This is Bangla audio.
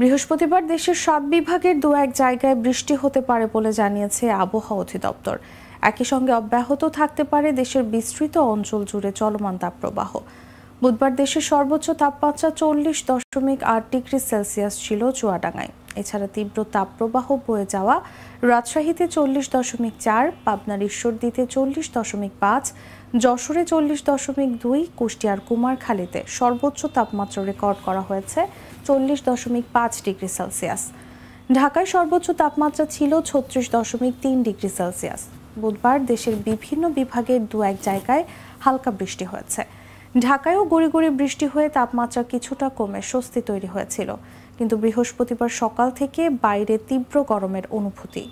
বৃহস্পতিবার দেশের ৭ বিভাগের দু এক জায়গায় বৃষ্টি হতে পারে বলে জানিয়েছে আবহাওয়া অধিদপ্তর। একই সঙ্গে অব্যাহত থাকতে পারে দেশের বিস্তৃত অঞ্চল জুড়ে চলমান তাপপ্রবাহ। বুধবার দেশের সর্বোচ্চ তাপমাত্রা 40.8 ডিগ্রি সেলসিয়াস ছিল চুয়াডাঙ্গায়। এছাড়া তীব্র তাপপ্রবাহ বয়ে যাওয়া রাজশাহীতে 40.4, পাবনার ঈশ্বরদীতে 40.5, যশোরে 40.2, কুষ্টিয়ার কুমারখালীতে সর্বোচ্চ তাপমাত্রা রেকর্ড করা হয়েছে 40.5 ডিগ্রি সেলসিয়াস। ঢাকায় সর্বোচ্চ তাপমাত্রা ছিল 36.3 ডিগ্রি সেলসিয়াস। বুধবার দেশের বিভিন্ন বিভাগের দু এক জায়গায় হালকা বৃষ্টি হয়েছে। ঢাকায়ও গুঁড়ি গুঁড়ি বৃষ্টি হয়ে তাপমাত্রা কিছুটা কমে স্বস্তি তৈরি হয়েছিল, কিন্তু বৃহস্পতিবার সকাল থেকে বাইরে তীব্র গরমের অনুভূতি।